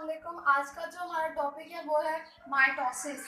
अस्सलाम। आज का जो हमारा टॉपिक है वो है माइटोसिस।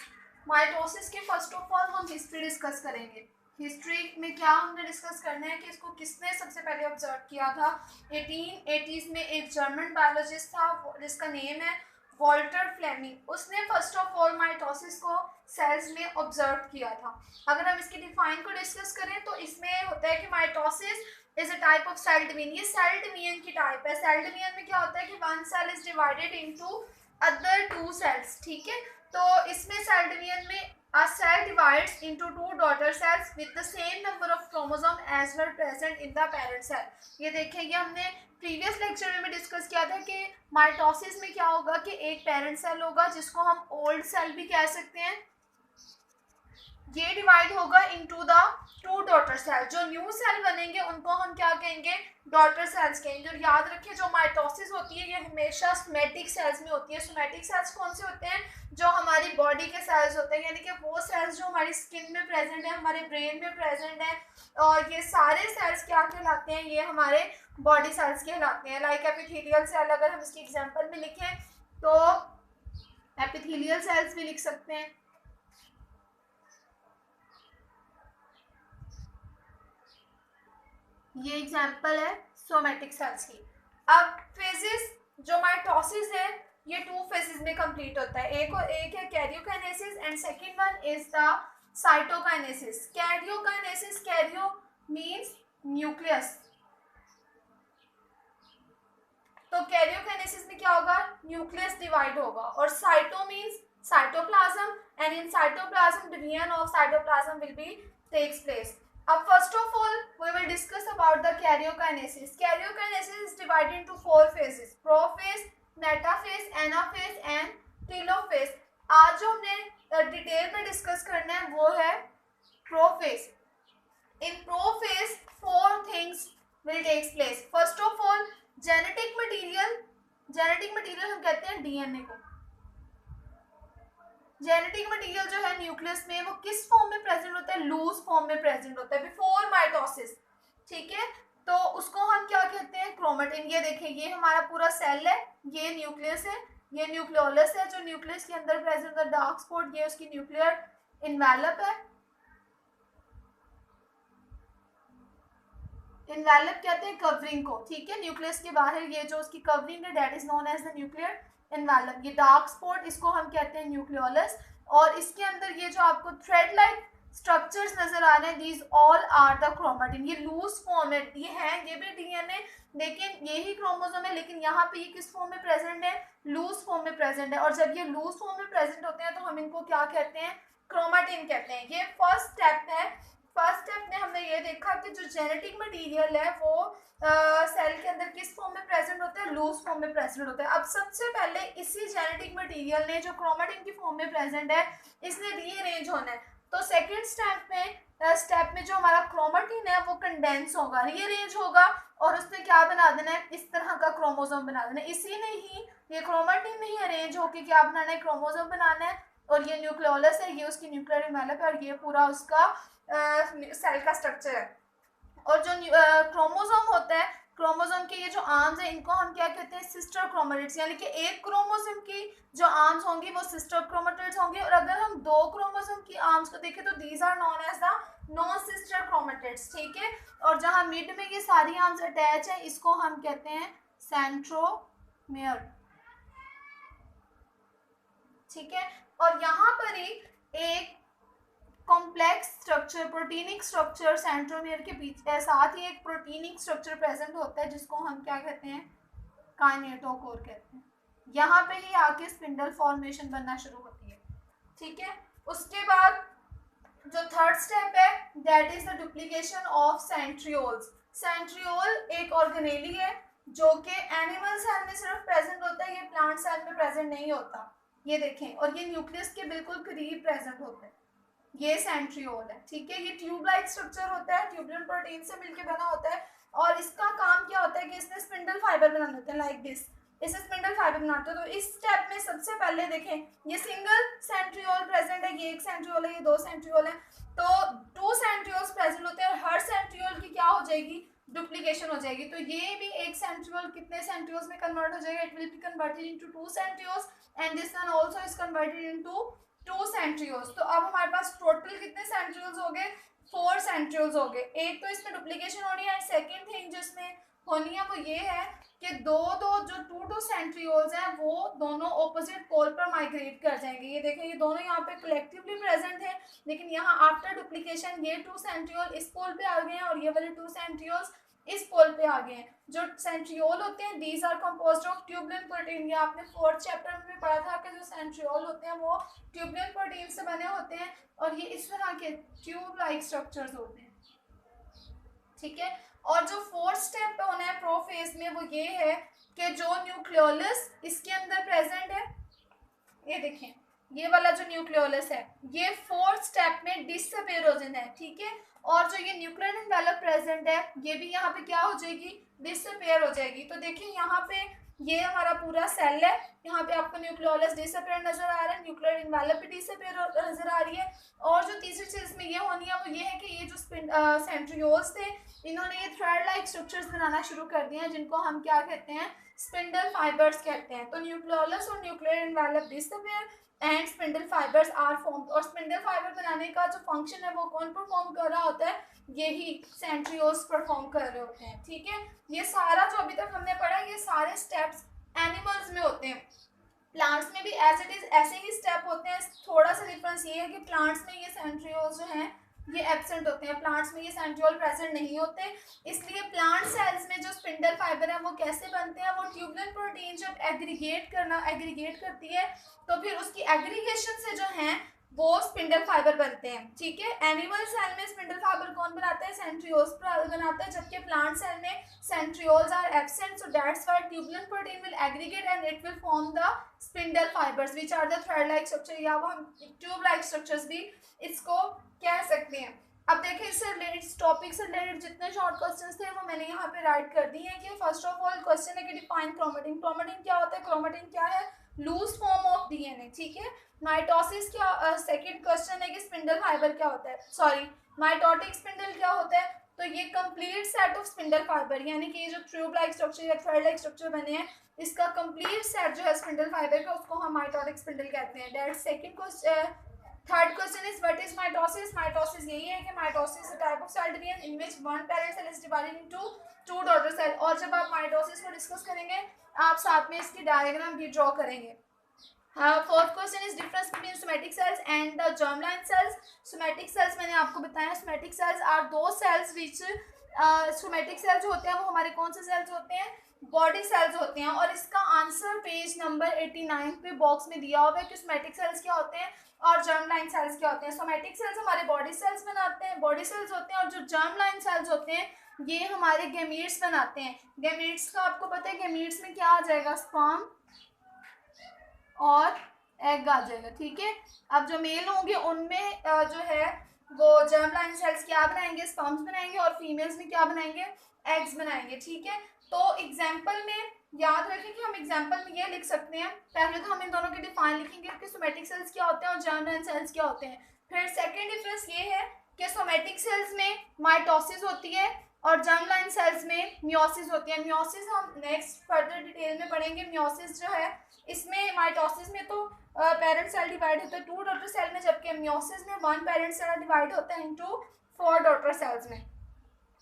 माइटोसिस के फर्स्ट ऑफ ऑल हम हिस्ट्री डिस्कस करेंगे। हिस्ट्री में क्या हमने डिस्कस करना है कि इसको किसने सबसे पहले ऑब्जर्व किया था। 1880s में एक जर्मन बायोलॉजिस्ट था जिसका नेम है वॉल्टर फ्लेमिंग। उसने फर्स्ट ऑफ ऑल माइटोसिस को सेल्स में ऑब्जर्व किया था। अगर हम इसकी डिफाइन को डिस्कस करें तो इसमें होता है कि mitosis is a type of cell division. ये सेल डिवीजन की टाइप है। सेल डिवीजन में क्या होता है कि one cell is divided into other two cells. ठीक है, तो इसमें सेल डिवीजन में a cell divides into two daughter cells with the same number of chromosome as were present in the parent cell। ये देखिए, ये हमने प्रीवियस लेक्चर में डिस्कस किया था कि माइटोसिस में क्या होगा कि एक पेरेंट सेल होगा जिसको हम ओल्ड सेल भी कह सकते हैं। ये डिवाइड होगा into the two daughter cell. जो न्यू सेल बनेंगे उनको हम क्या कहेंगे, डॉटर सेल्स कहेंगे। और याद रखिए जो माइटोसिस होती है ये हमेशा सोमैटिक सेल्स में होती है। सोमैटिक सेल्स कौन से होते हैं, जो हमारी बॉडी के सेल्स होते हैं, यानी कि वो सेल्स जो हमारी स्किन में प्रेजेंट है, हमारे ब्रेन में प्रेजेंट है। और ये सारे सेल्स क्या कहलाते हैं, ये हमारे बॉडी सेल्स कहलाते हैं। लाइक एपिथेलियल सेल, अगर हम इसकी एग्जांपल में लिखें तो एपिथेलियल सेल्स भी लिख सकते हैं। ये एग्जाम्पल है सोमैटिक सेल्स की। अब फेजेस, जो माइटोसिस है ये टू फेजेस में कंप्लीट होता है। एक है karyokinesis and second one is the cytokinesis. Karyokinesis, karyo means nucleus, तो कैरियोकाइनेसिस में क्या होगा, न्यूक्लियस डिवाइड होगा। और cyto means cytoplasm and in cytoplasm division of cytoplasm will be takes place. अब first of all we will discuss about the karyokinesis. Karyokinesis is divided into four phases: prophase, metaphase, anaphase and telophase. आज जो हमने detail में discuss करना है वो है prophase. In prophase four things will takes place. First of all genetic material. Genetic material हम कहते हैं डीएनए को। जेनेटिक मटेरियल जो है न्यूक्लियस में वो किस फॉर्म में प्रेजेंट होता है, लूज फॉर्म में प्रेजेंट होता है बिफोर माइटोसिस। ठीक है, तो उसको हम क्या कहते हैं, क्रोमेटिन। ये देखिए, ये हमारा पूरा सेल है, ये न्यूक्लियस है, ये न्यूक्लियोलस है जो न्यूक्लियस के अंदर प्रेजेंट होता है। डार्क स्पॉट ये उसकी न्यूक्लियर इन्वेलप है। इन्वेलप कहते हैं कवरिंग को। ठीक है, न्यूक्लियस के बाहर ये जो उसकी कवरिंग है that is known as the nuclear envelope. ये डार्क स्पॉट इसको हम कहते हैं न्यूक्लियोलस। और इसके अंदर ये जो आपको थ्रेड लाइक स्ट्रक्चर्स नजर आ रहे हैं, these all are the chromatin. ये लूज फॉर्म है, ये है, ये भी डीएनए, लेकिन यही क्रोमोसोम है, लेकिन यहाँ पे ये किस फॉर्म में प्रेजेंट है, लूज फॉर्म में प्रेजेंट है। और जब ये लूज फॉर्म में प्रेजेंट होते हैं तो हम इनको क्या कहते हैं, क्रोमेटिन कहते हैं। ये फर्स्ट स्टेप है। फर्स्ट स्टेप में हमने ये देखा कि जो जेनेटिक मटेरियल है वो सेल के अंदर किस फॉर्म में प्रेजेंट होता है, लूज फॉर्म में प्रेजेंट होता है। अब सबसे पहले इसी जेनेटिक मटेरियल ने जो क्रोमेटिन की फॉर्म में प्रेजेंट है इसने रीअरेंज होना है। तो सेकेंड स्टेप में जो हमारा क्रोमेटिन है वो कंडेंस होगा, रीअरेंज होगा और उसने क्या बना देना है, इस तरह का क्रोमोसोम बना देना है। इसी ने ही ये क्रोमेटिन नहीं अरेंज होकर क्या बनाना है, क्रोमोसोम बनाना है। और ये न्यूक्लियोलस है, ये उसकी न्यूक्लियर इन्वेलप है और ये पूरा उसका सेल का स्ट्रक्चर है। और जो क्रोमोसोम होता है, क्रोमोसोम के ये जो आर्म्स है इनको हम क्या कहते हैं, सिस्टर क्रोमेटिड्स। यानी कि एक क्रोमोसोम की जो आर्म्स होंगी वो सिस्टर क्रोमेटिड्स होंगी। और अगर हम दो क्रोमोसोम की आर्म्स को देखें तो these are known as the non sister chromatids. ठीक है, और जहां मिड में ये सारी आर्म्स अटैच है इसको हम कहते हैं सेंट्रोमियर। ठीक है, और यहाँ पर ही एक complex structure, proteinic structure centromere के पीछे, साथ ही एक प्रोटीनिक स्ट्रक्चर प्रेजेंट होता है जिसको हम क्या कहते हैं, काइनेटोकोर कहते हैं। यहाँ पे ही आके स्पिंडल फॉर्मेशन बनना शुरू होती है। ठीक है, उसके बाद जो थर्ड स्टेप है that is the duplication of centrioles. Centriole एक ऑर्गेनेली है जो कि एनिमल सेल में सिर्फ प्रेजेंट होता है, ये प्लांट सेल में प्रेजेंट नहीं होता। ये देखें, और ये न्यूक्लियस के बिल्कुल करीब प्रेजेंट होता है, ये सेंट्रियोल है। ठीक है, ये ट्यूब लाइक स्ट्रक्चर होता है, ट्यूबुलिन प्रोटीन से मिलकर बना होता है। और इसका काम क्या होता है कि इसने स्पिंडल फाइबर बना देते हैं, लाइक दिस, इसे स्पिंडल फाइबर बनाते हैं। तो इस स्टेप में सबसे पहले देखें, ये सिंगल सेंट्रियोल प्रेजेंट है, ये एक सेंट्रियोल है, ये दो सेंट्रियोल है। तो टू सेंट्रियोल्स प्रेजेंट होते हैं और हर सेंट्रियोल की क्या हो जाएगी, डुप्लीकेशन हो जाएगी। तो ये भी एक सेंट्रियोल कितने सेंट्रियोल्स में कन्वर्ट हो जाएगा, it will be converted into 2 centrioles and this one also is converted into 2 centrioles. तो अब हमारे पास टोटल कितने सेंट्रियोल्स हो गए, 4 सेंट्रियोल्स हो गए। एक तो इसमें डुप्लीकेशन हो रही है, सेकंड थिंग जो इसमें होनी है वो ये है कि दो जो टू सेंट्रियोल्स हैं वो दोनों ऑपोजिट पोल पर माइग्रेट कर जाएंगे। ये देखें, ये दोनों यहाँ पे कलेक्टिवली प्रेजेंट है, लेकिन यहाँ आफ्टर डुप्लीकेशन ये 2 सेंट्रियोल इस पोल पे आ गए हैं और ये वाले 2 सेंट्रियोल्स इस पोल पे आ गए हैं। जो सेंट्रियोल होते हैं these are composed of tubulin protein. ये आपने 4th चैप्टर में पढ़ा था कि जो सेंट्रियोल होते हैं वो ट्यूबुलिन प्रोटीन से बने होते हैं और ये इस तरह के ट्यूब लाइक स्ट्रक्चर्स होते हैं, ठीक है। और जो 4th स्टेप पे होना है प्रोफेज में वो ये है कि जो न्यूक्लियोलस इसके अंदर प्रेजेंट है, ये देखें ये वाला जो न्यूक्लियोलस है ये 4th स्टेप में डिसअपीयर हो जाना है, ठीक है। और जो ये न्यूक्लियर एनवेलप प्रेजेंट है ये भी यहाँ पे क्या हो जाएगी, डिसअपीयर हो जाएगी। तो देखिए यहाँ पे ये हमारा पूरा सेल है, यहाँ पे आपको न्यूक्लियोलस डिसअपीयर नजर आ रहा है, न्यूक्लियर एनवेलप भी डिसअपीयर नजर आ रही है। और जो तीसरी चीज में ये होनी है वो ये है कि ये जो सेंट्रियोल्स थे इन्होंने ये थ्रेड लाइक स्ट्रक्चर्स बनाना शुरू कर दिए हैं जिनको हम क्या कहते हैं, स्पिंडल फाइबर्स कहते हैं। तो न्यूक्लियोलस और nuclear envelope disappear and spindle fibres are formed. और स्पिंडल फाइबर बनाने का जो फंक्शन है वो कौन परफॉर्म कर रहा होता है, यही सेंट्रियोल्स परफॉर्म कर रहे होते हैं, ठीक है। ये सारा जो अभी तक हमने पढ़ा ये सारे स्टेप्स एनिमल्स में होते हैं, प्लांट्स में भी एज इट इज ऐसे ही स्टेप होते हैं। थोड़ा सा डिफरेंस ये है कि प्लांट्स में ये सेंट्रियोल्स जो हैं ये एब्सेंट होते हैं, प्लांट्स में ये सेंट्रियोल प्रेजेंट नहीं होते। इसलिए प्लांट सेल्स में जो स्पिंडल फाइबर है वो कैसे बनते हैं, वो ट्यूबुलिन प्रोटीन जब एग्रीगेट करती है तो फिर उसकी एग्रीगेशन से जो है वो स्पिंडल फाइबर बनते हैं, ठीक है। एनिमल सेल में स्पिंडल फाइबर कौन बनाता है, सेंट्रियोल्स बनाता है, जबकि प्लांट सेल में centrioles are absent, so that's why tubulin protein will aggregate and it will form the spindle fibres which are the thread like structure, या वो हम ट्यूब लाइक स्ट्रक्चर्स भी इसको कह सकते हैं। अब देखिए इससे रिलेटेड, इस टॉपिक से रिलेटेड जितने शॉर्ट क्वेश्चंस थे वो मैंने यहाँ पे राइट कर दिए हैं। कि फर्स्ट ऑफ ऑल क्वेश्चन है कि डिफाइन क्रोमेटिन। क्रोमेटिन क्या होता है, क्रोमेटिन क्या है, लूज फॉर्म ऑफ डीएनए, ठीक है। माइटोसिस क्या, सेकंड क्वेश्चन है कि स्पिंडल फाइबर क्या होता है, सॉरी माइटोटिक स्पिंडल क्या होता है। तो ये complete set of spindle fibre, यानी कि ये जो ट्यूब लाइक स्ट्रक्चर या थ्रेड लाइक स्ट्रक्चर बने हैं इसका कंप्लीट सेट जो है स्पिंडल फाइबर का उसको हम माइटोटिक स्पिंडल कहते हैं। That second question. Third question is what is mitosis. Mitosis यही है कि mitosis a type of cell division in which one parent cell is divided into 2 daughter cell. और जब आप माइटोसिस को डिस्कस करेंगे आप साथ में इसकी डायग्राम भी ड्रॉ करेंगे। Fourth question is difference between somatic cells and the germline cells. Somatic cells मैंने आपको बताया, सोमैटिक सेल्स आर दो सेल्स विच, सोमैटिक सेल्स जो होते हैं वो हमारे कौन से सेल्स होते हैं, बॉडी सेल्स होते हैं। और इसका आंसर पेज नंबर 89 पे बॉक्स में दिया हुआ है कि सोमैटिक सेल्स क्या होते हैं और जर्मलाइन सेल्स क्या होते हैं। सोमैटिक सेल्स हमारे बॉडी सेल्स बनाते हैं, बॉडी सेल्स होते हैं, और जो जर्मलाइन सेल्स होते हैं ये हमारे गैमीट्स बनाते हैं। गैमीट्स का आपको पता है गैमीट्स में क्या आ जाएगा, स्पर्म और एग आ जाएगा, ठीक है। अब जो मेल होंगे उनमें जो है वो जर्मलाइन सेल्स क्या बनाएंगे, स्पर्म्स बनाएंगे, और फीमेल्स में क्या बनाएंगे, एग्स बनाएंगे, ठीक है। तो एग्जाम्पल में याद रखें कि हम एग्जाम्पल में ये लिख सकते हैं, पहले तो हम इन दोनों के डिफाइन लिखेंगे कि सोमैटिक सेल्स क्या होते हैं और जर्मलाइन सेल्स क्या होते हैं। फिर सेकेंड डिफरेंस ये है कि सोमैटिक सेल्स में माइटोसिस होती है और जर्मलाइन सेल्स में मियोसिस होती है। मियोसिस हम नेक्स्ट फर्दर डिटेल में पढ़ेंगे। मियोसिस जो है इसमें, माइटोसिस में तो पेरेंट सेल डिवाइड होता है 2 डॉटर सेल में, जबकि मियोसिस में 1 पेरेंट सेल डिवाइड होता है इनटू 4 डॉटर सेल्स में।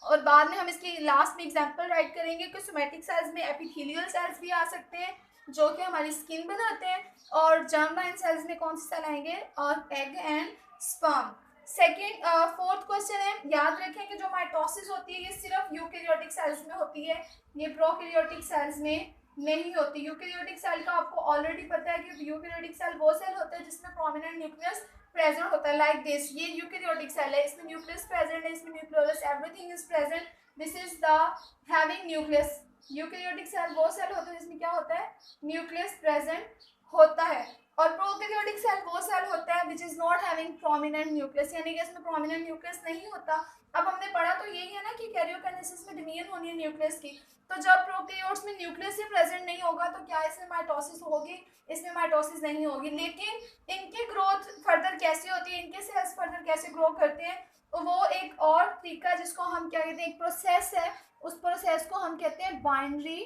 और बाद में हम इसकी लास्ट में एग्जांपल राइट करेंगे कि सोमैटिक सेल्स में एपिथेलियल सेल्स भी आ सकते हैं जो कि हमारी स्किन बनाते हैं, और जर्मलाइन सेल्स में कौन से सेल आएंगे, और egg and sperm. Second fourth question है, याद रखें कि जो माइटोसिस होती है ये सिर्फ यूकैरियोटिक सेल्स में होती है, ये प्रोकैरियोटिक सेल्स में नहीं होती। यूकैरियोटिक सेल का आपको ऑलरेडी पता है कि यूकैरियोटिक सेल वो सेल होता है जिसमें प्रोमिनेंट न्यूक्लियस प्रेजेंट होता है, लाइक दिस। ये यूकैरियोटिक सेल है, इसमें न्यूक्लियस प्रेजेंट है, इसमें nucleolus everything is present, this is the having nucleus. Eukaryotic cell वो सेल होता है जिसमें क्या होता है, न्यूक्लियस प्रेजेंट होता है। और प्रोकैरियोटिक सेल वो सेल होता है which is not having prominent nucleus, यानी कि इसमें प्रोमिनेंट न्यूक्लियस नहीं होता। अब हमने पढ़ा तो यही है ना कि कैरियोकाइनेसिस में डिवीजन होनी है न्यूक्लियस की। तो जब प्रोकैरियोट्स में न्यूक्लियस ही प्रेजेंट नहीं होगा तो क्या इसमें माइटोसिस होगी, इसमें माइटोसिस नहीं होगी। लेकिन इनकी ग्रोथ फर्दर कैसे होती है, इनके सेल्स फर्दर कैसे ग्रो करते हैं वो एक और तरीका जिसको हम क्या कहते हैं, एक प्रोसेस है, उस प्रोसेस को हम कहते हैं बाइनरी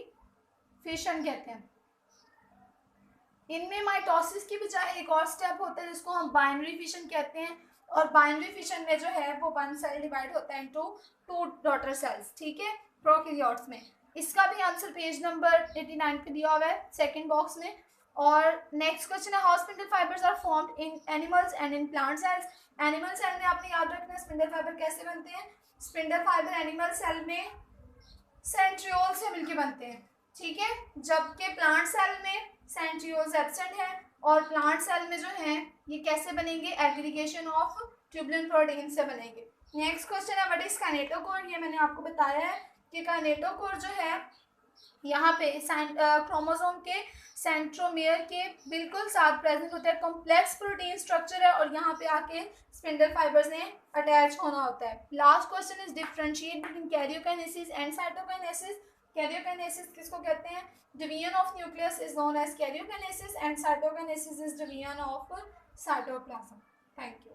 फिशन कहते हैं। इनमें माइटोसिस की बजाय एक और स्टेप होता है जिसको हम बाइनरी फिशन कहते हैं, और बाइनरी फिशन में जो है वो वन सेल डिवाइड होता है इनटू टू डॉटर सेल्स, ठीक है, प्रोकैरियोट्स में। इसका भी आंसर पेज नंबर 89 पे दिया हुआ है सेकंड बॉक्स में। और नेक्स्ट क्वेश्चन है, how spindle fibres are formed in animals and in plant cells. Animal cell में आपने याद रखना है स्पिंडल फाइबर कैसे बनते हैं। स्पिंडल फाइबर एनिमल सेल में सेंट्रियोल से मिलके बनते हैं, ठीक है, जबकि प्लांट सेल में सेंट्रियोल्स एब्सेंट है। और प्लांट सेल में जो है ये कैसे बनेंगे, एग्रीगेशन ऑफ ट्यूबुलिन प्रोटीन से बनेंगे। नेक्स्ट क्वेश्चन है, व्हाट इज काइनेटोकोर। ये मैंने आपको बताया है कि काइनेटोकोर जो है यहाँ पे क्रोमोसोम के सेंट्रोमियर के बिल्कुल साथ प्रेजेंट होता है, कॉम्प्लेक्स प्रोटीन स्ट्रक्चर है, और यहाँ पे आके स्पिंडल फाइबर्स ने अटैच होना होता है। Last question is differentiate between karyokinesis and cytokinesis. Karyokinesis किसको कहते हैं, division of nucleus is known as karyokinesis and cytokinesis is division of cytoplasm. Thank you.